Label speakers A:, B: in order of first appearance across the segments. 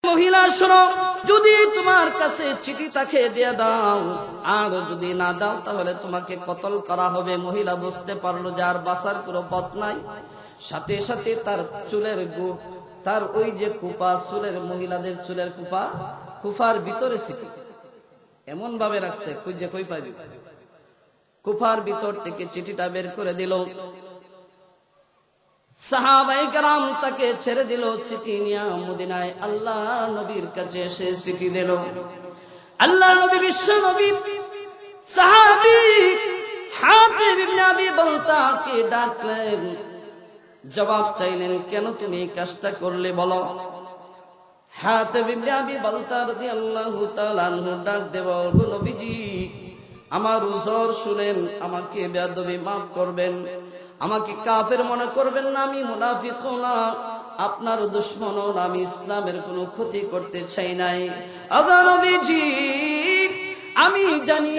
A: মহিলা শোনো, যদি তোমার কাছে চিঠি থাকে দিয়ে দাও, আর যদি না দাও তাহলে তোমাকে কতল করা হবে। মহিলা বুঝতে পারলো যে আর বাঁচার কোনো পথ নাই। সাথে সাথে তার চুলের তার ওই যে কুপা, চুলের মহিলাদের চুলের কুপার ভিতরে চিঠি এমন ভাবে রাখছে খুঁজে কই পাবি, কুপার ভিতর থেকে চিঠিটা বের করে দিল। সাহাবায়ে কেরাম তাকে ছেড়ে দিল, চিঠি নিয়ে মদিনায় আল্লাহ নবীর কাছে এসে চিঠি দিল। আল্লাহ নবী, বিশ্ব নবী, সাহাবী হাতিব ইবনে আবি বালতাকে ডাকলেন, জবাব চাইলেন, কেন তুমি এই কাজটা করলে বলো। হাতিব ইবনে আবি বালতা রাদিয়াল্লাহু তাআলা আনহু ডাক দেব, নবীজি আমার উযর শুনেন, আমাকে বেয়াদবি মাফ করবেন, আমাকে কাফের মনে করবেন না, আমি মুনাফিক না, আপনার দুশমন না, আমি ইসলামের কোনো ক্ষতি করতে চাই নাই। আল্লাহ নবীজি, আমি জানি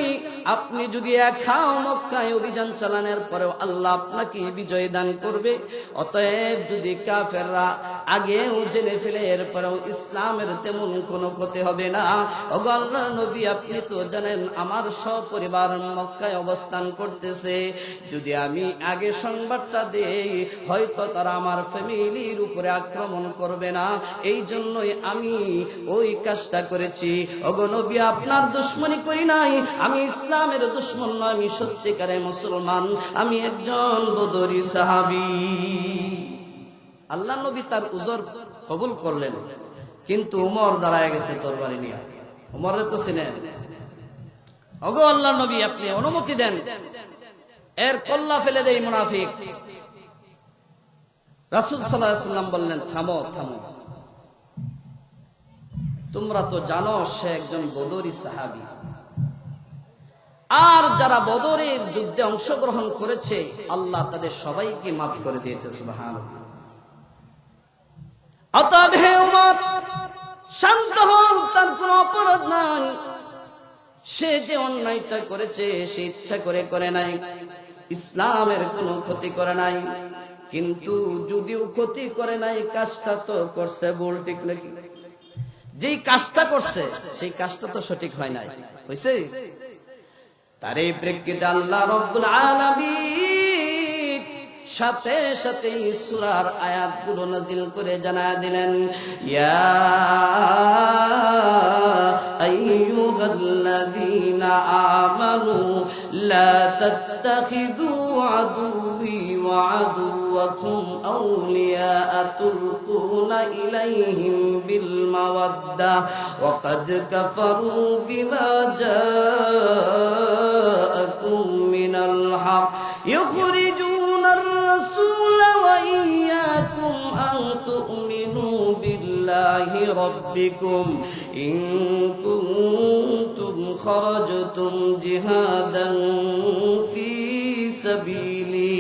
A: আপনি যদি একা মক্কায় অভিযান চালানোর পরেও আল্লাহ আপনাকে বিজয় দান করবে। অতএব যদি কাফেররা আগেও জেনে ফেলে এরপরেও ইসলামের তেমন কোনো ক্ষতি হবে না। ওগো আল্লাহর নবী, আপনি তো জানেন আমার সপরিবার মক্কায় অবস্থান করতেছে, যদি আমি আগে সংবাদটা দেই হয়তো তারা আমার ফ্যামিলির উপরে আক্রমণ করবে না, এই জন্যই আমি ওই কাজটা করেছি। ওগো নবী, আপনার দুশমনি করি নাই, আমি ইসলামের দুশমন নয়, আমি সত্যিকারের মুসলমান, আমি একজন বদরি সাহাবী। আল্লাহ নবী তার উযর কবুল করলেন, কিন্তু উমর দাঁড়ায় গেছে তরবারি নিয়ে। উমরের তো চিনেন। ওগো আল্লাহ নবী, আপনি অনুমতি দেন, এর কল্লা ফেলে দেই মুনাফিক। রাসূল সাল্লাল্লাহু আলাইহি ওয়াসাল্লাম বললেন, থামো থামো, তোমরা তো জানো সে একজন বদরি সাহাবী, আর যারা বদরের যুদ্ধে অংশগ্রহণ করেছে আল্লাহ তাদের সবাইকে মাফ করে দিয়েছে। সুবহানাল্লাহ। অতএব হে উমর, শান্ত হও, তার কোনো অপরাধ নাই, সে যে অন্যায়টা করেছে সে ইচ্ছা করে করে নাই, ইসলামের কোনো ক্ষতি করে নাই, কিন্তু যদিও ক্ষতি করে নাই কাজটা তো করছে ভুল, ঠিক নাকি? যেই কাজটা করছে সেই কাজটা তো সঠিক হয় নাই, হইছে? তার এই প্রেক্ষিতে আল্লাহ রাব্বুল আলামিন সাথে সাথে সূরার আয়াতগুলো নাযিল করে জানায় দিলেন, ইয়া আইয়ুহাল্লাযীনা আমানু লা তাত্তাখিযু আদুওয়ি ওয়া আদুওয়াকুম আউলিয়াআ তুলকুনা ইলাইহিম বিল মাওয়াদ্দাহ ওয়া ক্বাদ কাফারু বিমা জাআকুম মিনাল হক ইখরিজুনা আর-রাসূলা ওয়া ইয়্যাকুম আন তু'মিনু বিল্লাহি রাব্বিকুম ইন কুনতুম খারাজতুম জিহাদান ফি সাবিলি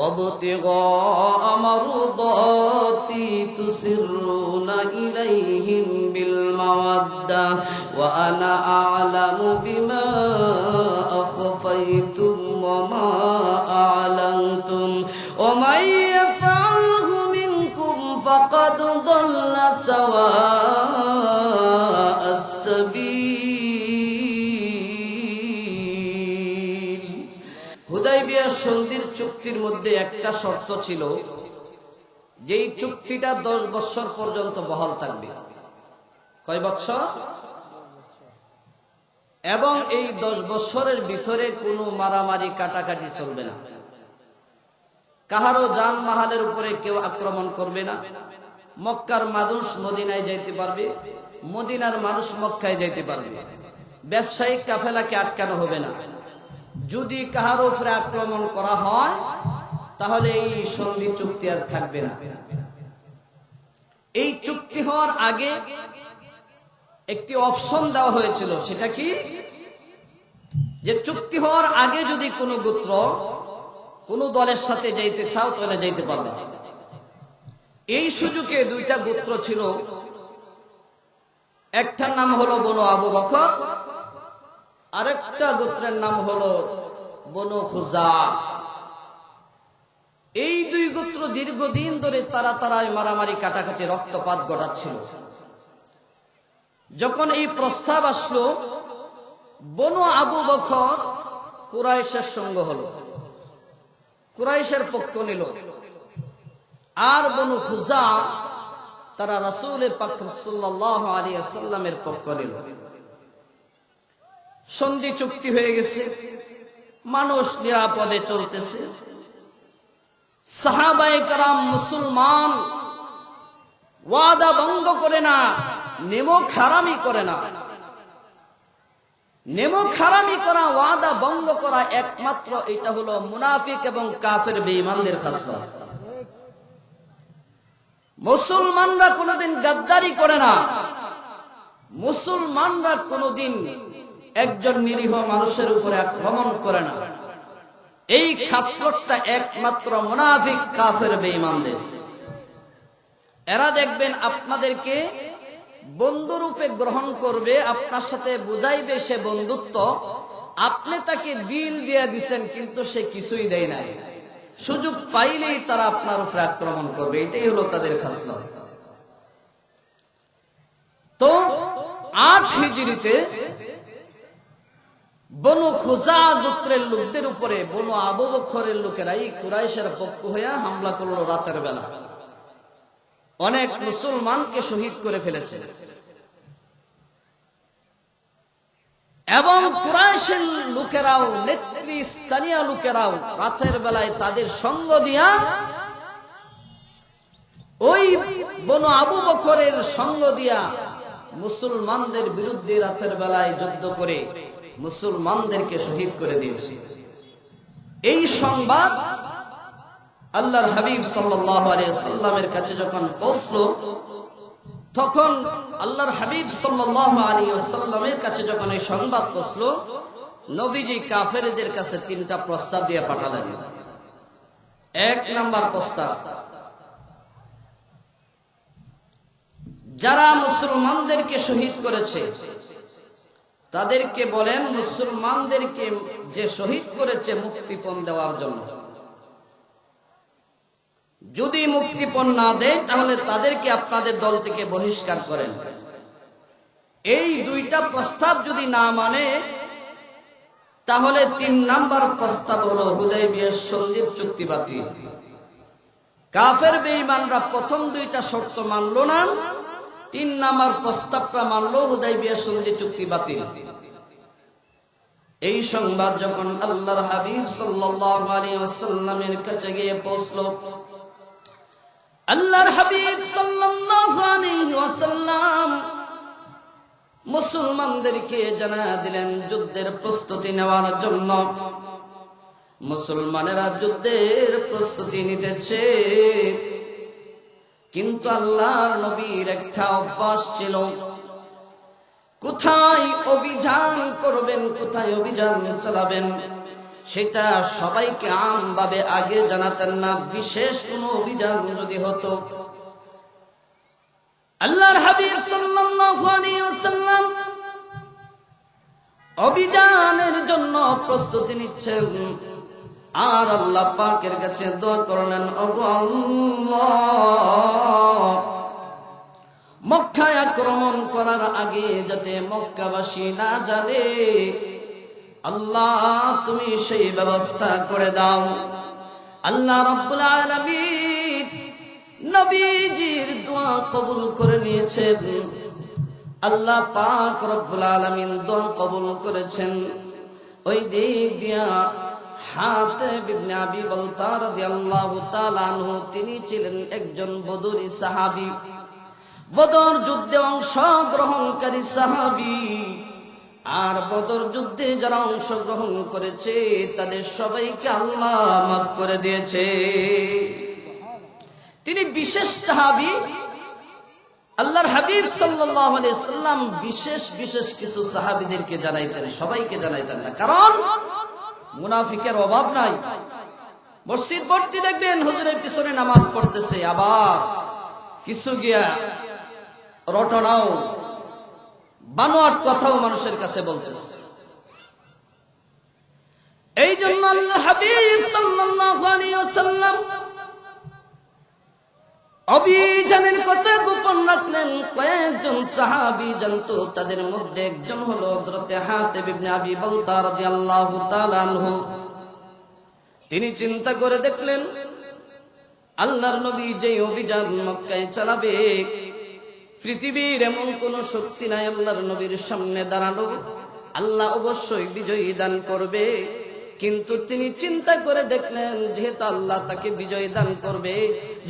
A: وابتغاء مرضاتي تسرون إليهم بالمودة وأنا أعلم بما أخفيتم وما أعلنتم ومن يفعله منكم فقد ضل سواء السبيل. হুদায়বিয়া সন্ধির চুক্তির মধ্যে একটা শর্ত ছিল, যেই চুক্তিটা 10 বছর পর্যন্ত বহাল থাকবে। কয় বছর? এবং এই 10 বছরের ভিতরে কোনো মারামারি কাটাকাটি চলবে না, কাহারও জান মাহালের উপরে কেউ আক্রমণ করবে না, মক্কার মানুষ মদিনায় যাইতে পারবে, মদিনার মানুষ মক্কায় যাইতে পারবে, ব্যবসায়িক কাফেলাকে আটকানো হবে না। যদি কাহার উপরে আক্রমণ করা হয় তাহলে এই সন্ধি চুক্তি আর থাকবে না। এই চুক্তি হওয়ার আগে একটি অপশন দেওয়া হয়েছিল, সেটা কি? যে চুক্তি হওয়ার আগে যদি কোনো গোত্র কোনো দলের সাথে যাইতে চাও তাহলে যাইতে পারবে। এই সুযোগে দুইটা গোত্র ছিল, একটার নাম হলো বনু আবু বকর, আরেকটা গোত্রের নাম হলো বনু খুজা। এই দুই গোত্র দীর্ঘদিন ধরে তারা মারামারি কাটাকাটি রক্তপাত ঘটাচ্ছিল। যখন এই প্রস্তাব আসলো, বনু আবু বকর কুরাইশের সঙ্গ হলো, কুরাইশের পক্ষ নিল, আর বনু খুজা তারা রাসূল পাক সাল্লাল্লাহু আলাইহি ওয়াসাল্লামের পক্ষ নিল। সন্ধি চুক্তি হয়ে গেছে, মানুষ নিরাপদে চলতেছে। সাহাবায়ে কেরাম মুসলমান ওয়াদা ভঙ্গ করে না, নেমক হারামি করে না। নেমক হারামি করা, ওয়াদা ভঙ্গ করা একমাত্র এটা হলো মুনাফিক এবং কাফের বেঈমানদের খাসলত। মুসলমানরা কোনোদিন গাদ্দারি করে না, মুসলমানরা কোনোদিন একজন নিরীহ মানুষের উপরে আক্রমণ করে না। এই খাসলতটা একমাত্র মুনাফিক কাফের বেঈমানদের। এরা দেখবেন আপনাদেরকে বন্ধুরূপে গ্রহণ করবে, আপনার সাথে বুঝাইবে সে বন্ধুত্ব, আপনি তাকে দিল দিয়ে দিচ্ছেন কিন্তু সে কিছুই দেয় নাই, সুযোগ পাইলেই তারা আপনার উপরে আক্রমণ করবে। এটাই হলো তাদের খাসলত। তো 8 হিজরিতে বনু খুজা গোত্রের লোকদের উপরে বনু আবু বকরের লোকেরাই কুরাইশের পক্ষ হয়ে হামলা করলো রাতের বেলা। অনেক মুসলমানকে শহীদ করে ফেলেছে এবং কুরাইশের লোকেরাও, নেতৃস্থানীয় লোকেরাও রাতের বেলায় তাদের সঙ্গ দিয়া ওই বনু আবু বকরের সঙ্গ দিয়া মুসলমানদের বিরুদ্ধে রাতের বেলায় যুদ্ধ করে মুসলমানদেরকে শহীদ করে দিয়েছে। এই সংবাদ আল্লাহর হাবিব সাল্লাল্লাহু আলাইহি সাল্লামের কাছে যখন পৌঁছলো, তখন আল্লাহর হাবিব সাল্লাল্লাহু আলাইহি সাল্লামের কাছে যখন এই সংবাদ পৌঁছলো, নবীজি কাফেরদের কাছে 3টা প্রস্তাব দিয়ে পাঠালেন। 1 নাম্বার প্রস্তাব, যারা মুসলমানদেরকে শহীদ করেছে তাদেরকে বলেন মুসলমানদেরকে যে শহীদ করেছে মুক্তিপণ দেওয়ার জন্য। যদি মুক্তিপণ না দেয় তাহলে তাদেরকে আপনাদের দল থেকে বহিষ্কার করেন। এই 2টা প্রস্তাব যদি না মানে তাহলে 3 নাম্বার প্রস্তাব হলো হুদায়বিয়ার সন্ধির চুক্তি বাতিল। কাফের বেঈমানরা প্রথম 2টা শর্ত মানলো না, 3 নাম্বার প্রস্তাবটা মানলো, হুদায়বিয়ার সন্ধি চুক্তি বাতিল। এই সংবাদ যখন আল্লাহর হাবিব সাল্লাল্লাহু আলাইহি ওয়াসাল্লামের কাছে গিয়ে পৌঁছলো, আল্লাহর হাবিব সাল্লাল্লাহু আলাইহি ওয়াসাল্লাম মুসলমানদেরকে জানায়া দিলেন যুদ্ধের প্রস্তুতি নেওয়ার জন্য। মুসলমানেরা যুদ্ধের প্রস্তুতি নিতেছে, কিন্তু আল্লাহর নবীর একটা অভ্যাস ছিল, কোথায় অভিযান করবেন, কোথায় অভিযান চালাবেন সেটা সবাইকে আমভাবে আগে জানাতেন না। বিশেষ কোন অভিযান যদি হতো, আল্লাহর হাবিব সাল্লাল্লাহু আলাইহি ওয়াসাল্লাম অভিযানের জন্য প্রস্তুতি নিচ্ছেন, আর আল্লাহ পাকের কাছে দোয়া করলেন, ওগো আল্লাহ, মক্কায় আক্রমণ করার আগে যাতে মক্কাবাসী না জানে, আল্লাহ তুমি সেই ব্যবস্থা করে দাও। আল্লাহ রাব্বুল আলামিন নবীজির দোয়া কবুল করে নিয়েছেন। আল্লাহ পাক রব্বুল আলামিন দোয়া কবুল করেছেন। ওই দিক দিয়া হাতিব ইবনে আবি বালতা রাদিয়াল্লাহু তাআলা আনহু, তিনি ছিলেন একজন বদরি সাহাবী, বদর যুদ্ধে অংশগ্রহণকারী সাহাবী। আর বদর যুদ্ধে যারা অংশগ্রহণ করেছে তাদের সবাইকে আল্লাহ মাফ করে দিয়েছে। তিনি বিশেষ সাহাবী। আল্লাহর হাবিব সাল্লাল্লাহু আলাইহি সাল্লাম বিশেষ বিশেষ কিছু সাহাবীদেরকে জানাইতেন, সবাইকে জানাইতেন না, কারণ মুনাফিকের অভাব নাই। মসজিদ ভর্তি দেখবেন হুজুরের পিছনে নামাজ পড়তেছে, আবার কিছু গিয়া রটনাও বানোয়াট কথাও মানুষের কাছে বলতেছে। এই জন্য আল্লাহ হাবিব সাল্লাল্লাহু আলাইহি ওয়াসাল্লাম অভিযানের কথা গোপন রাখলেন। কয়েকজন কয়েকজন সাহাবী জানতো, তাদের মধ্যে একজন হলো হযরত হাতিব ইবনে আবি বালতা রাদিয়াল্লাহু তাআলা আনহু। তিনি চিন্তা করে দেখলেন, আল্লাহর নবী যে অভিযান মক্কায় চালাবে, পৃথিবীর এমন কোন শক্তি নাই আল্লাহর নবীর সামনে দাঁড়ানো, আল্লাহ অবশ্যই বিজয়ী দান করবে। কিন্তু তিনি চিন্তা করে দেখলেন, যেহেতু আল্লাহ তাকে বিজয় দান করবে,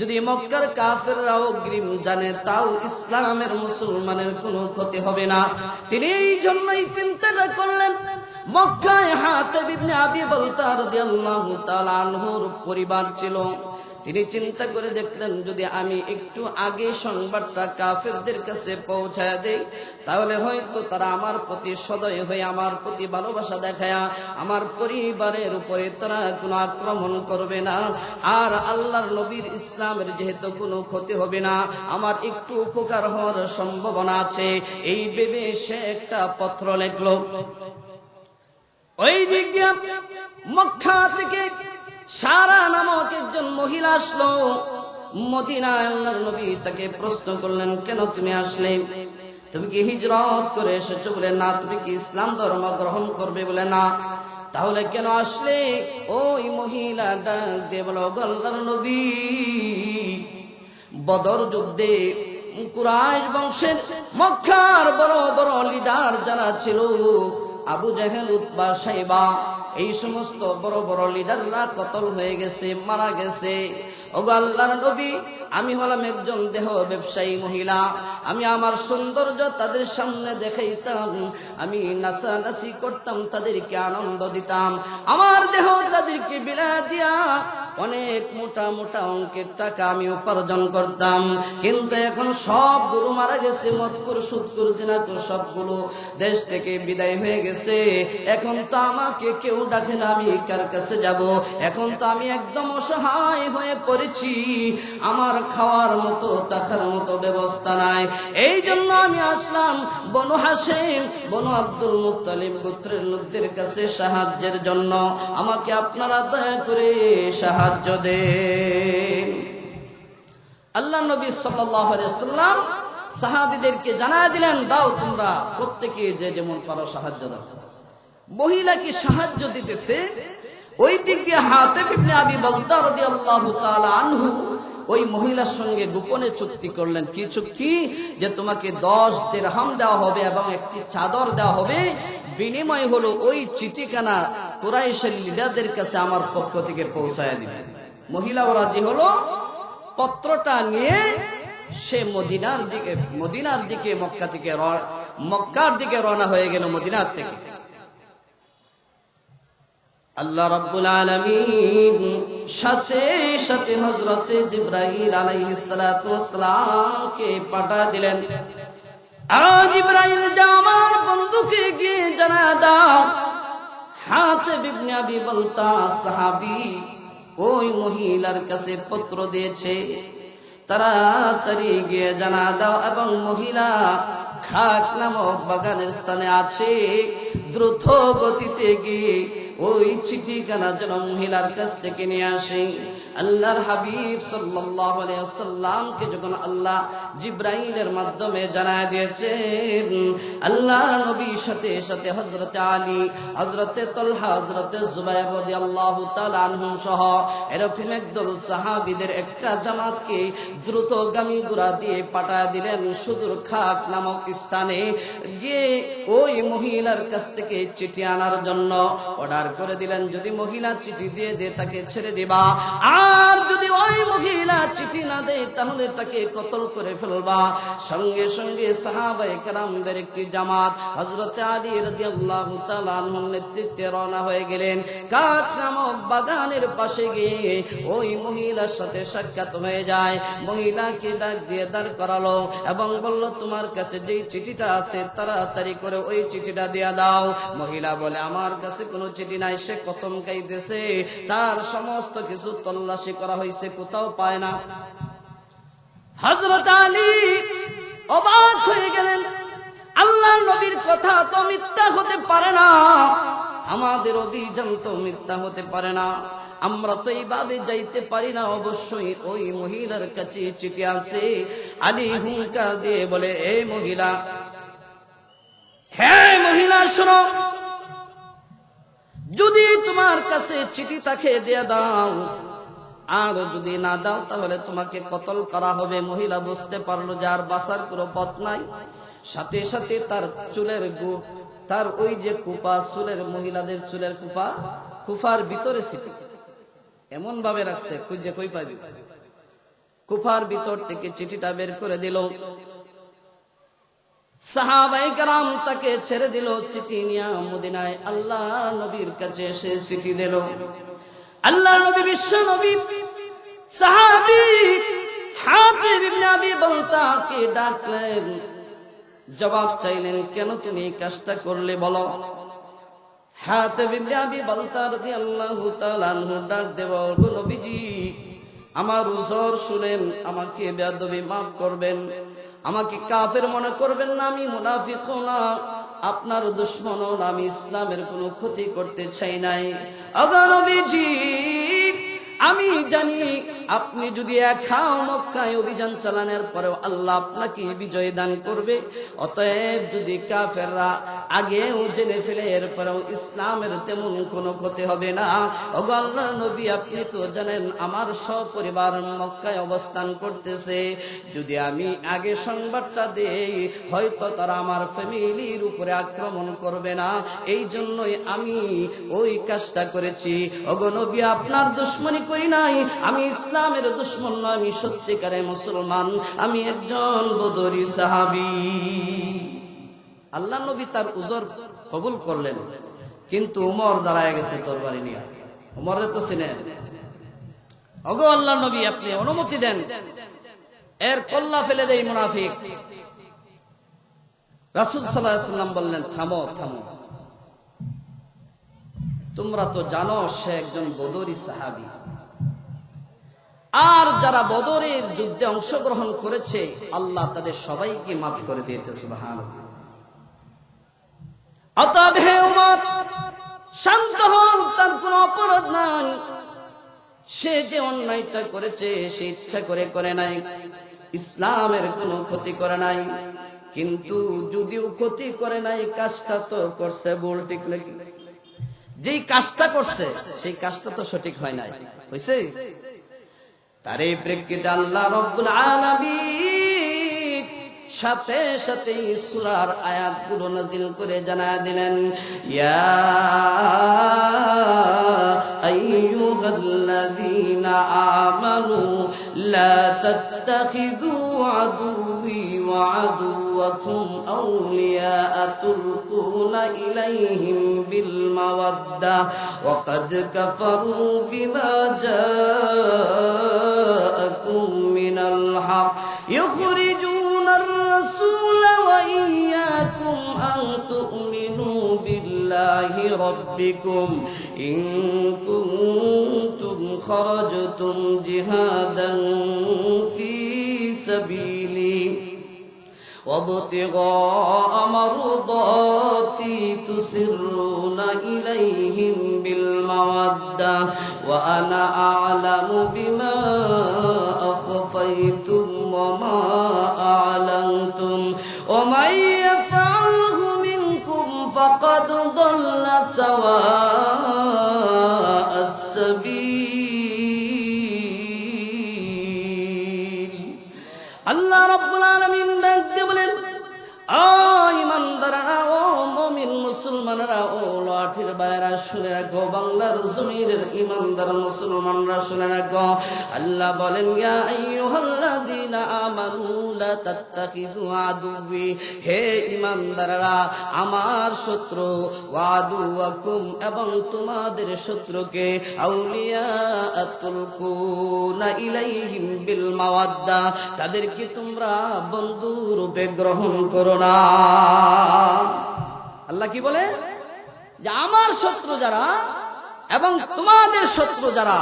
A: যদি মক্কার কাফেররা অগ্রিম জানে, তাও ইসলামের মুসলমানের কোনো ক্ষতি হবে না। তিনি এই জন্যই চিন্তাটা করলেন। মক্কায় হাতিব ইবনে আবি বালতা রাদিয়াল্লাহু তাআলা আনহুর পরিবার ছিল। তিনি চিন্তা করে দেখলেন, যদি আমি একটু আগে সংবাদটা কাফেরদের কাছে পৌঁছায় দেই, তাহলে হয়তো তারা আমার প্রতি সদয় হয়ে আমার প্রতি ভালোবাসা দেখায় আমার পরিবারের উপরে তারা কোনো আক্রমণ করবে না, আর আল্লাহর নবীর ইসলামের যেহেতু কোনো ক্ষতি হবে না, আমার একটু উপকার হওয়ার সম্ভাবনা আছে। এই ভেবে সে একটা পত্র লিখলো। ওই দিক দিয়ে মক্কা থেকে সারা নামক একজন মহিলা আসলো মদিনায়। আল্লাহর নবী তাকে প্রশ্ন করলেন, কেন তুমি আসলে? তুমি কি হিজরত করে এসেছো? বলে না। তুমি কি ইসলাম ধর্ম গ্রহণ করবে? বলে না। তাহলে কেন আসলে? ওই মহিলা ডাক দিয়ে বলো, আল্লাহর নবী, বদর যুদ্ধে কুরাইশ বংশের মক্কার বড় বড় লিডার যারা ছিল, আবু জেহেল, উতবা, সাইবা, এই সমস্ত বড় বড় লিডাররা কতল হয়ে গেছে, মারা গেছে। ওগো আল্লাহর নবী, আমি হলাম একজন দেহ ব্যবসায়ী মহিলা। আমি আমার সৌন্দর্য তাদের সামনে দেখাইতাম, আমি নাচানাচি করতাম, তাদেরকে আনন্দ দিতাম, আমার দেহ তাদেরকে বিলায় দিয়া অনেক মোটা মোটা অঙ্কের টাকা আমি উপার্জন করতাম। কিন্তু এখন সবগুলো মারা গেছে, মদকুর, সুদকুর, জিনাকুর সবগুলো দেশ থেকে বিদায় হয়ে গেছে। এখন তো আমাকে কেউ ডাকে না, আমি কার কাছে যাব? এখন তো আমি একদম অসহায় হয়ে পড়েছি, আমার খাওয়ার মতো থাকার মতো ব্যবস্থা নাই। এই জন্য আমি আসলাম বনু হাশিম, বনু আব্দুল মুত্তালিব গোত্রের লোকদের কাছে সাহায্যের জন্য। আমাকে আপনারা দয়া করে সাহায্য দেন। আল্লাহ নবী সাল্লাল্লাহু আলাইহি ওয়াসাল্লাম সাহাবীদেরকে জানায় দিলেন, দাও তোমরা প্রত্যেকে যে যেমন পারো সাহায্য দাও। মহিলাকে সাহায্য দিতেছে। ওই দিক দিয়ে হাতিব ইবনে আবি বালতা রাদিয়াল্লাহু তাআলা আনহু ওই মহিলার সঙ্গে গোপনে চুক্তি করলেন। কি চুক্তি? যে তোমাকে 10 দিরহাম দেওয়া হবে এবং একটি চাদর দেওয়া হবে, বিনিময় হলো ওই চিঠিখানা কুরাইশের লিডারদের কাছে আমার পক্ষ থেকে পৌঁছায় দিবে। মহিলাও রাজি হলো। পত্রটা নিয়ে সে মদিনার দিকে মক্কার দিকে রওনা হয়ে গেল। মদিনার থেকে আল্লাহ রাব্বুল আলামিন সাথে সাথে হযরত জিবরাইল আলাইহিস সালাতু ওয়াস সালামকে পাঠিয়ে দিলেন। জিবরাইল, যাও আমার বন্ধুকে গিয়ে জানায় দাও, হাতিব ইবনে আবি বালতা সাহাবী ওই মহিলার কাছে পত্র দিয়েছে, তাড়াতাড়ি গিয়ে জানা দাও। এবং মহিলা খাক নামক বাগানের স্থানে আছে, দ্রুত গতিতে গিয়ে ওই চিঠিখানা যেন মহিলার কাছ থেকে নিয়ে আসে। আল্লাহর হাবিব সাল্লাল্লাহু আলাইহি ওয়াসাল্লামকে যখন আল্লাহ জিবরাইলের মাধ্যমে জানায় দিয়েছেন, আল্লাহর নবীর সাথে সাথে হযরত আলী, হযরত তালহা, হযরত জুবাইর রাদিয়াল্লাহু তাআলা আনহুম সহ এরকম একদল সাহাবীদের একটা জামাতকে দ্রুতগামী ঘোড়া দিয়ে পাঠিয়ে দিলেন সুদূর খাক নামক স্থানে, গিয়ে ওই মহিলার কাছ থেকে চিঠি আনার জন্য অর্ডার করে দিলেন। যদি মহিলা চিঠি দিয়ে দেয় তাকে ছেড়ে দিবা, আর যদি ওই মহিলা চিঠি না দেয় তাহলে তাকে কতল করে ফেলবা। সঙ্গে সঙ্গে সাহাবায়ে কেরামদের একটি জামাত হযরত আলী রাদিয়াল্লাহু তাআলা আনহুর নেতৃত্বে রওনা হয়ে গেলেন। কাঠ নামক বাগানের পাশে গিয়ে ওই মহিলার সাথে সাক্ষাৎ হয়ে যায়। মহিলাকে ডাক দিয়ে দাঁড় করালো এবং বলল, তোমার কাছে যেই চিঠিটা আছে তাড়াতাড়ি করে ওই চিঠিটা দিয়ে দাও। মহিলা বলে, আমার কাছে কোনো চিঠি নাই। সে কসম খাইতেছে, তার সমস্ত কিছু তল্লাশি করা হয়েছে, কোথাও পায় না। হযরত আলী অবাক হয়ে গেলেন, আল্লাহর নবীর কথা তো মিথ্যা হতে পারে না, আমাদের অভিযান তো মিথ্যা হতে পারে না। আমরা তো এইভাবে যাইতে পারি না, অবশ্যই ওই মহিলার কাছে চিঠি আছে। আলী হুঙ্কার দিয়ে বলে, এই মহিলা, হ্যাঁ মহিলা শোনো, যদি তোমার কাছে চিঠি থাকে দিয়ে দাও, আর যদি না দাও তাহলে তোমাকে কতল করা হবে। মহিলা বুঝতে পারলো যে আর বাঁচার কোনো পথ নাই। সাথে সাথে তার চুলের তার ওই যে কুপা, চুলের মহিলাদের চুলের কুফার ভিতরে চিঠি এমন ভাবে রাখছে, খুঁজে কই পাবি, কুফার ভিতর থেকে চিঠিটা বের করে দিল। সাহাবায়ে কেরাম তাকে ছেড়ে দিল, চিঠি নিয়ে মদিনায় আল্লাহ নবীর কাছে এসে চিঠি দিল। আল্লাহ নবী, বিশ্ব নবী, সাহাবী হাতিব ইবনে আবি বালতাকে ডাকলেন, জবাব চাইলেন, কেন তুমি এই কাজটা করলে বলো। হাতিব ইবনে আবি বালতা রাদিয়াল্লাহু তাআলা আনহু ডাক দেব, গো নবীজি, আমার উযর শুনেন, আমাকে বেয়াদবি মাফ করবেন, আমাকে কাফের মনে করবেন না, আমি মুনাফিকও না, আপনার দুশমনও না, আমি ইসলামের কোনো ক্ষতি করতে চাই নাই। ওগো নবীজি, আমি জানি আপনি যদি একা মক্কায় অভিযান চালানোর পরেও আল্লাহ আপনাকে বিজয় দান করবে, অতএব যদি কাফেররা আগেও জেনে ফেলে এরপরেও ইসলামের তেমন কোনো ক্ষতি হবে না। ওগো আল্লাহর নবী, আপনি তো জানেন আমার সপরিবার মক্কায় অবস্থান করতেছে, যদি আমি আগে সংবাদটা দেই হয়তো তারা আমার ফ্যামিলির উপরে আক্রমণ করবে না, এই জন্যই আমি ওই কাজটা করেছি। ওগো নবী, আপনার দুশমনি করি নাই, আমি ইসলামের দুশমন নয়, আমি সত্যিকারের মুসলমান, আমি একজন বদরি সাহাবী। আল্লাহ নবী তার উযর কবুল করলেন, কিন্তু উমর দাঁড়ায় গেছে তরবারি নিয়ে। উমরের তো চিনেন। ওগো আল্লাহ নবী, আপনি অনুমতি দেন, এর কল্লা ফেলে দেই মুনাফিক। রাসূল সাল্লাল্লাহু আলাইহি ওয়াসাল্লাম বললেন, থামো থামো, তোমরা তো জানো সে একজন বদরি সাহাবী, আর যারা বদরের যুদ্ধে অংশগ্রহণ করেছে আল্লাহ তাদের সবাইকে মাফ করে দিয়েছে। সুবহানাল্লাহ। অতএব হে উমর, শান্ত হও, তার কোনো অপরাধ নাই, সে যে অন্যায়টা করেছে সে ইচ্ছা করে করে নাই, ইসলামের কোনো ক্ষতি করে নাই, কিন্তু যদিও ক্ষতি করে নাই কাজটা তো করছে ভুল, ঠিক নাকি? যেই কাজটা করছে সেই কাজটা তো সঠিক হয় নাই, হইছে? তার এই প্রেক্ষিতে আল্লাহ রাব্বুল আলামিন সাথে সাথে সূরার আয়াতগুলো নাযিল করে জানায় দিলেন, ইয়া আইয়ুহাল্লাযীনা আমানু লা তাত্তাখিযু আদুওয়ি ওয়া আদুওয়াকুম আউলিয়াআ তুলকুনা ইলাইহিম বিল মাওয়াদ্দাহ ওয়া ক্বাদ কাফারু বিমা জাআকুম মিনাল হক ইখরিজুনা الرسول وإياكم أن تؤمنوا بالله ربكم إن كنتم خرجتم جهادا في سبيلي وابتغاء مرضاتي تسرون إليهم بالمودة وأنا أعلم بما أخفيتم وما أعلنتم ومن يفعله منكم فقد ضل سواء السبيل. الله رب العالمين ডাকতে বলেন, ও ইমানদাররা, ও মুমিন মুসলমানরা, ও লাঠির বাইরা শুনে রাখো, বাংলার জমিনের ইমানদার মুসলমানরা শুনে রাখো। আল্লাহ বলেন, ইয়া আইয়ুহাল্লাযীনা আমানু লা তাত্তাখিযু আদুওয়ি, হে ইমানদাররা, আমার শত্রু, ওয়া আদুওয়াকুম, এবং তোমাদের শত্রুকে, আউলিয়া তুলকুনা ইলাইহিম বিল মাওয়াদ্দা, তাদেরকে তোমরা বন্ধু রূপে গ্রহণ করো না। আল্লাহ কি বলে, যে আমার শত্রু যারা এবং তোমাদের শত্রু যারা,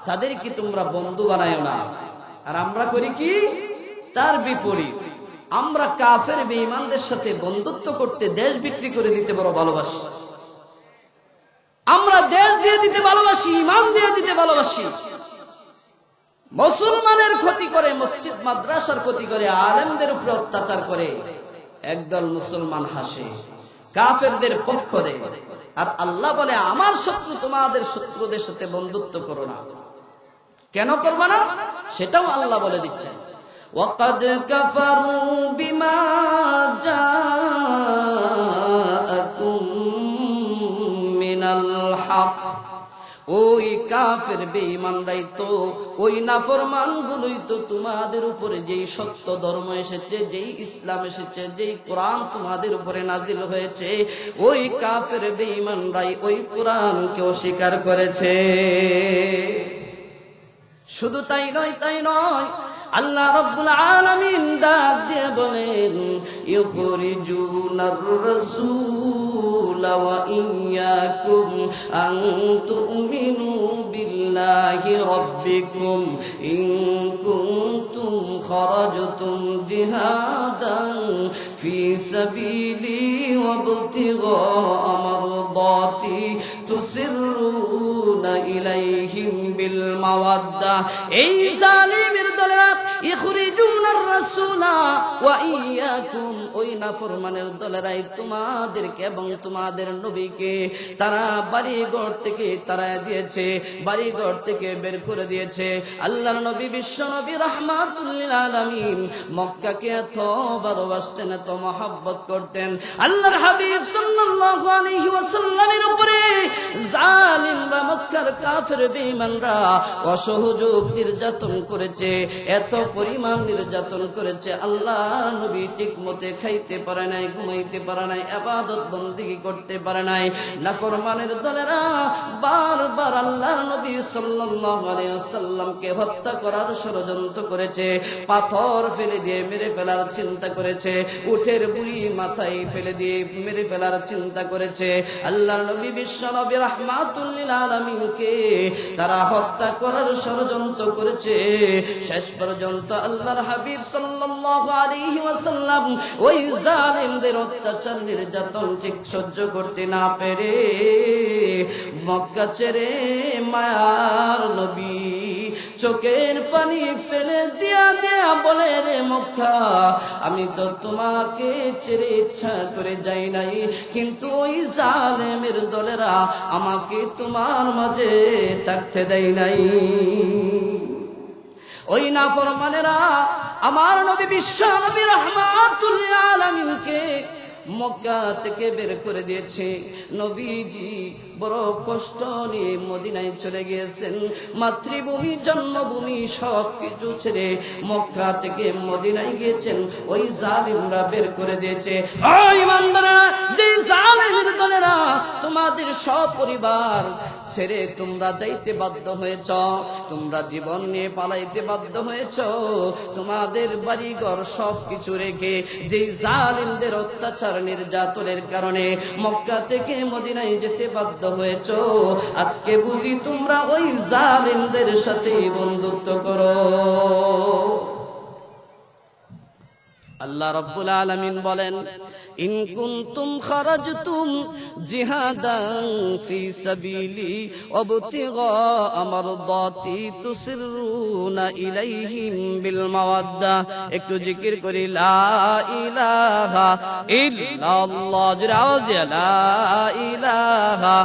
A: তাদেরকে তোমরা বন্ধু বানায়ো না। আর আমরা করি কি? তার বিপরীত। আমরা কাফের বেঈমানদের সাথে বন্ধুত্ব করতে দেশ বিক্রি করে দিতে বড় ভালোবাসি। আমরা দেশ দিয়ে দিতে ভালোবাসি, ইমান দিয়ে দিতে ভালোবাসি। মুসলমানের ক্ষতি করে, মসজিদ মাদ্রাসার ক্ষতি করে, আলেমদের উপরে অত্যাচার করে, একদল মুসলমান হাসে, কাফেরদের পক্ষ দেয়। আর আল্লাহ বলে আমার শত্রু তোমাদের শত্রুদের সাথে বন্ধুত্ব করো না। কেন করবে না সেটাও আল্লাহ বলে দিচ্ছেন। ওয়াকাদ কাফারু বিমা জাআকুম মিনাল হক, ওই কাফের বেঈমানরাই তো, ওই নাফরমানগুলোই তো তোমাদের উপরে যেই সত্য ধর্ম এসেছে, যেই ইসলাম এসেছে, যেই কোরআন তোমাদের উপরে নাজিল হয়েছে, ওই কাফের বেঈমানরাই ওই কোরআনকে অস্বীকার করেছে। শুধু তাই নয়, আল্লাহ রাব্বুল আলামিন ডাক দিয়ে বলেন, ইউখরিজুনার রাসূলা ওয়া ইয়্যাকুম আন তুমিনু বিল্লাহি রাব্বিকুম ইন কুনতুম খারাজতুম জিহাদান ফি সাবিলি ওয়া ইবতিগা মারদাতি তুসিরুনা ইলাইহিম বিল মাওয়াদ্দা। এই জালিমের দলেরা ইখরিজুনার রাসূলা ওয়া ইয়্যাকুম, ওই নাফরমানের দলেরাই তোমাদেরকে এবং তোমাদের নবীকে তারা বাড়িঘর থেকে তাড়ায় দিয়েছে, বাড়িঘর থেকে বের করে দিয়েছে। আল্লাহর নবী বিশ্ব নবী রাহমাতুল লিল আলামিন মক্কাকে এত ভালোবাসতেন, এত মহব্বত করতেন। আল্লাহর হাবিব সাল্লাল্লাহু আলাইহি ওয়াসাল্লামের উপরে জালিমরা, মক্কার কাফের বেঈমানরা অসহযোগ নির্যাতন করেছে, এত পরিমাণ নির্যাতন করেছে। আল্লাহ নবী ঠিক মতে খাইতে পারে নাই, ঘুমাইতে পারে নাই, ইবাদত বন্দেগী করতে পারে নাই। নাফরমানের দলেরা বারবার আল্লাহ নবী সাল্লাল্লাহু আলাইহি ওয়াসাল্লামকে হত্যা করার ষড়যন্ত্র করেছে, পাথর ফেলে দিয়ে মেরে ফেলার চিন্তা করেছে, উটের বুড়ি মাথায় ফেলে দিয়ে মেরে ফেলার চিন্তা করেছে। আল্লাহ নবী বিশ্ব নবী রাহমাতুল লিল আলামিনকে তারা হত্যা করার ষড়যন্ত্র করেছে। শেষ পর্যন্ত আল্লাহর হাবিব সাল্লাল্লাহু আলাইহি ওয়াসাল্লাম ওই জালিমদের অত্যাচার নির্যাতন ঠিক সহ্য করতে না পেরে মক্কা ছেড়ে মায়ার নবী চোখের পানি ফেলে দিয়া বলে, রে মক্কা, আমি তো তোমাকে ছেড়ে ইচ্ছা করে যাই নাই, কিন্তু ওই জালেমের দলেরা আমাকে তোমার মাঝে থাকতে দেয় নাই। ওই নাফরমানেরা আমার নবী বিশ্ব নবী রাহমাতুল লিল আলামিনকে মক্কা থেকে বের করে দিয়েছে। নবীজি বড় কষ্ট নিয়ে মদিনায় চলে গিয়েছেন। মাতৃভূমি, জন্মভূমি সব কিছু ছেড়ে মক্কা থেকে মদিনায় গিয়েছেন। ওই জালিমরা বের করে দিয়েছে। ওই ইমানদাররা, যে জালিমের দলেরা তোমাদের সব পরিবার ছেড়ে তোমরা যাইতে বাধ্য হয়েছ, তোমরা জীবন নিয়ে পালাইতে বাধ্য হয়েছ, তোমাদের বাড়িঘর সব কিছু রেখে যে জালিমদের অত্যাচার নির্যাতনের কারণে মক্কা থেকে মদিনায় যেতে বাধ্য হয়েছ, আজকে বুঝি তোমরা ওই জালিমদের সাথে বন্ধুত্ব করো। আল্লাহ রাব্বুল আলামিন বলেন, ইন কুনতুম খারাজতুম জিহাদান ফি সাবিলি ওয়াবতিগা মারদাতি তুসিরুনা ইলাইহিম বিল মাওয়াদ্দা। একটু জিকির করি, লা ইলাহা ইল্লাল্লাহ, জোরে আওয়াজ দিয়ে লা ইলাহা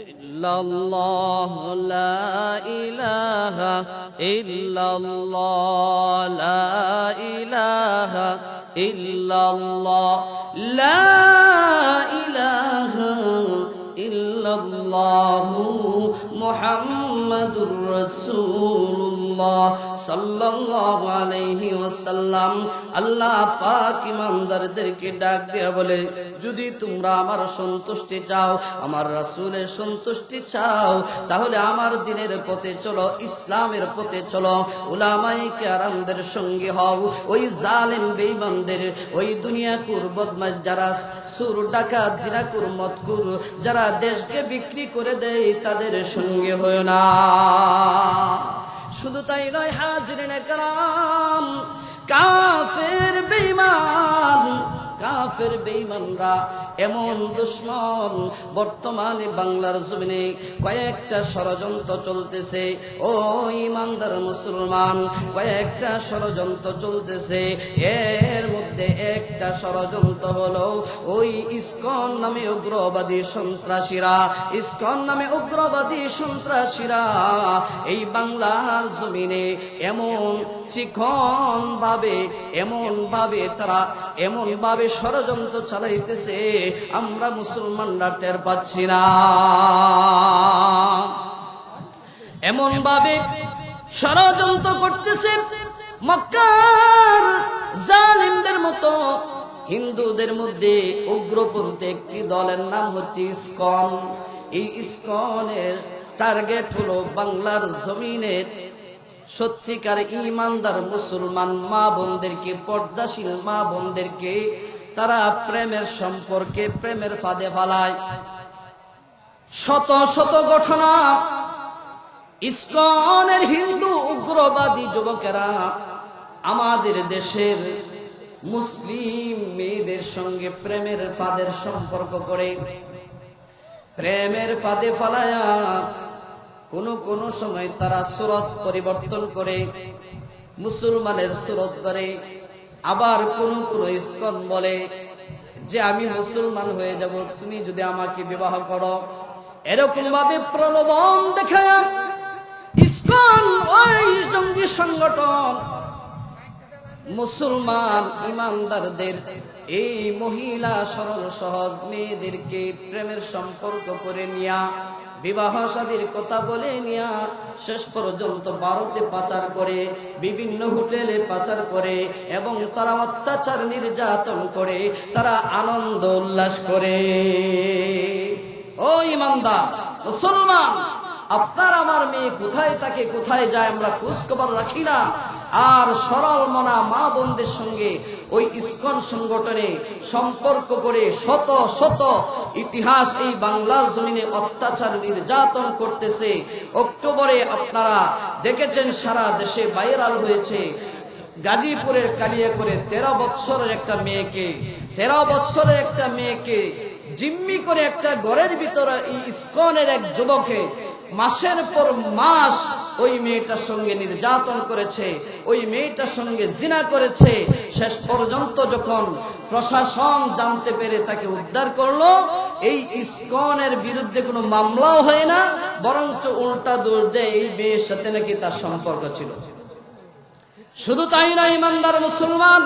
A: ইল্লাল্লাহ, লা ইলাহা ইল্লাল্লাহ, লা ইলাহা ইল্লাল্লাহ, লা ইলাহা ইল্লাল্লাহ মুহাম্মাদুর রাসূলুল্লাহ। রাসূলুল্লাহ সাল্লাল্লাহু আলাইহি ওয়াসাল্লাম আল্লাহ পাক ইমানদারদেরকে ডাক দিয়ে বলে, যদি তোমরা আমার সন্তুষ্টি চাও, আমার রাসূলের সন্তুষ্টি চাও, তাহলে আমার দ্বীনের পথে চলো, ইসলামের পথে চলো, উলামায়ে কেরামদের সঙ্গে হও, ওই জালেম বেঈমানদের, ওই দুনিয়াকুর বদমাশ যারা সুর ডাকাত জিনাকুর মদকুর যারা দেশকে বিক্রি করে দেয় তাদের সঙ্গে হয় না। শুধু তাই নয় হাজিরিনে কেরাম, কাফের বেঈমান, কাফের বেঈমানরা এমন দুশমন, বর্তমানে বাংলার জমিনে কয়েকটা ষড়যন্ত্র চলতেছে। ও ইমানদার মুসলমান, কয়েকটা ষড়যন্ত্র চলতেছে। এর মধ্যে একটা ষড়যন্ত্র হলো ওই ইসকন নামে উগ্রবাদী সন্ত্রাসীরা, ইসকন নামে উগ্রবাদী সন্ত্রাসীরা এই বাংলার জমিনে এমন চিকন ভাবে তারা এমন ভাবে ষড়যন্ত্র চালাইতেছে, আমরা মুসলমানরা টের পাচ্ছি না। এমন ভাবে ষড়যন্ত্র করতেছে, মক্কার জালিমদের মতো হিন্দুদের মধ্যে উগ্রপন্থী একটি দলের নাম হচ্ছে ইসকন। এই ইসকনের টার্গেট হলো বাংলার জমিনের সত্যিকার ইমানদার মুসলমান মা বোনদেরকে, পর্দাশীল মা বোনদেরকে তারা প্রেমের সম্পর্কে, প্রেমের ফাঁদে ফালায়। শত শত ঘটনা ইসকনের হিন্দু উগ্রবাদী যুবকেরা আমাদের দেশের মুসলিম মেয়েদের সঙ্গে প্রেমের ফাঁদের সম্পর্ক করে, প্রেমের ফাঁদে ফালায়া কোন সময় তারা সুরত পরিবর্তন করে মুসলমানের সুরত ধরে। আবার কোন ইসকন বলে যে আমি মুসলমান হয়ে যাব, তুমি যদি আমাকে বিবাহ করো। এরকম ভাবে প্রলোভন দেখায় ইসকন, ওই জঙ্গি সংগঠন, মুসলমান ইমানদারদের এই মহিলা সরল সহজ মেয়েদেরকে প্রেমের সম্পর্ক করে নিয়া, বিবাহ শাদীর কথা বলে নিয়া শেষ পর্যন্ত ভারতে পাচার করে, বিভিন্ন হোটেলে পাচার করে, এবং তারা অত্যাচার নির্যাতন করে, তারা আনন্দ উল্লাস করে। ও ইমানদার মুসলমান, আপনার আমার মেয়ে কোথায় থাকে, কোথায় যায়, আমরা খোঁজ খবর রাখি না। আর সরল মনা মা বোনদের সঙ্গে ওই ইসকন সংগঠনে সম্পর্ক করে শত শত ইতিহাস এই বাংলার জমিনে অত্যাচার নির্যাতন করতেছে। অক্টোবরে আপনারা দেখেছেন সারা দেশে ভাইরাল হয়েছে, গাজীপুরের কালিয়াকৈরে 13 বছরের একটা মেয়েকে জিম্মি করে একটা ঘরের ভিতরে এই ইসকনের এক যুবকে মাসের পর মাস ওই মেয়েটার সঙ্গে নির্যাতন করেছে, ওই মেয়েটার সঙ্গে জিনা করেছে। শেষ পর্যন্ত যখন প্রশাসন জানতে পেরে তাকে উদ্ধার করলো, এই ইসকনের বিরুদ্ধে কোনো মামলাও হয় না, বরঞ্চ উল্টা দোষ দেয় এই মেয়ের সাথে নাকি তার সম্পর্ক ছিল। শুধু তাই না ইমানদার মুসলমান,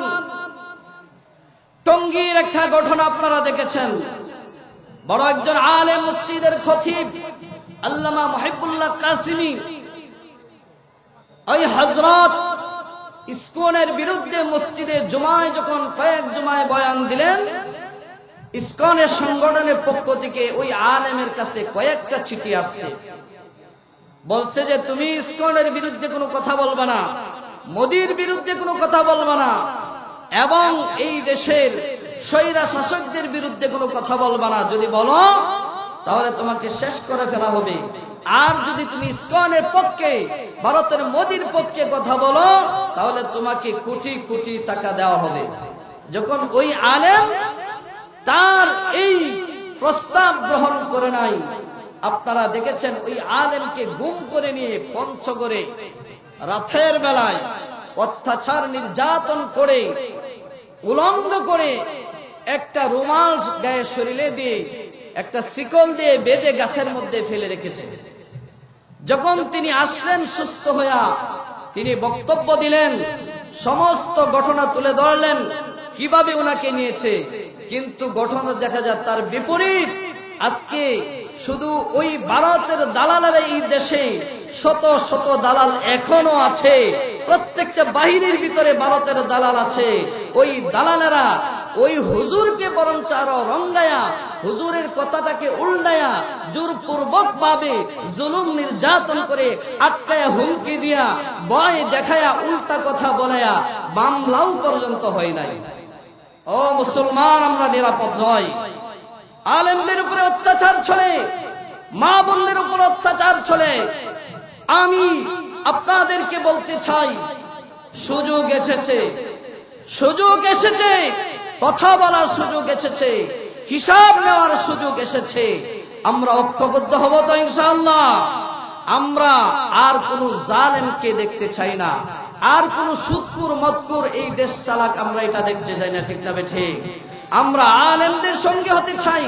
A: টঙ্গীর একটা ঘটনা আপনারা দেখেছেন। বড় একজন আলেম, মসজিদের খতিব আল্লামা মুহিবুল্লাহ কাসিমি, ওই হযরত ইসকনের বিরুদ্ধে মসজিদে জুমায় যখন কয়েক জুমায় বয়ান দিলেন, ইসকনের সংগঠনের পক্ষ থেকে ওই আলেমের কাছে কয়েকটা চিঠি আসছে, বলছে যে তুমি ইসকনের বিরুদ্ধে কোনো কথা বলবে না, মোদির বিরুদ্ধে কোনো কথা বলবে না, এবং এই দেশের স্বৈরা শাসকদের বিরুদ্ধে কোনো কথা বলবে না। যদি বলো তাহলে তোমাকে শেষ করে ফেলা হবে। আর যদি তুমি ইসকনের পক্ষে, ভারতের মোদির পক্ষে কথা বলো, তাহলে তোমাকে কোটি কোটি টাকা দেওয়া হবে। যখন ওই আলেম তার এই প্রস্তাব গ্রহণ করে নাই, আপনারা দেখেছেন ওই আলেমকে গুম করে নিয়ে পঞ্চগড়ে রাতের বেলায় অত্যাচার নির্যাতন করে, উলঙ্গ করে, একটা রুমাল গায়ে শরীরে দিয়ে, একটা শিকল দিয়ে বেঁধে গাছের মধ্যে ফেলে রেখেছে। যখন তিনি আসলেন সুস্থ হইয়া, তিনি বক্তব্য দিলেন, সমস্ত ঘটনা তুলে ধরলেন কিভাবে ওনাকে নিয়েছে। কিন্তু ঘটনা দেখা যায় তার বিপরীত। আজকে শুধু ওই ভারতের দালালের এই দেশে শত শত দালাল এখনো আছে। প্রত্যেকটা বাহিনীর ভিতরে ভারতের দালাল আছে। ওই দালালেরা ওই হুজুরকে বরঞ্চ আরো রঙ্গায়া, হুজুরের কথাটাকে উল্টায়া, জোরপূর্বক ভাবে জুলুম নির্যাতন করে আটকায়া, হুমকি দিয়া, ভয় দেখায়া, উল্টা কথা বলায়া মামলাও পর্যন্ত হয় নাই। ও মুসলমান, আমরা নিরাপদ নয়। আলেমদের উপরে অত্যাচার চলে, মা বোনদের উপর অত্যাচার চলে। আমি আপনাদেরকে বলতে চাই, সুযোগ এসেছে, সুযোগ এসেছে, কথা বলার সুযোগ এসেছে, হিসাব নেওয়ার সুযোগ এসেছে। আমরা ঐক্যবদ্ধ হব তো ইনশাআল্লাহ। আমরা আর কোন জালেমকে দেখতে চাই না, আর কোন সুদখোর মদখোর এই দেশ চালাক আমরা এটা দেখতে চাই না, ঠিক না ঠিক? আমরা আলেমদের সঙ্গে হতে চাই।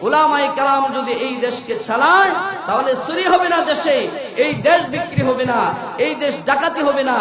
A: উলামায়ে কেরাম যদি এই দেশকে চালায় তাহলে চুরি হবে না দেশে, এই দেশ বিক্রি হবে না, এই দেশ ডাকাতি হবে না।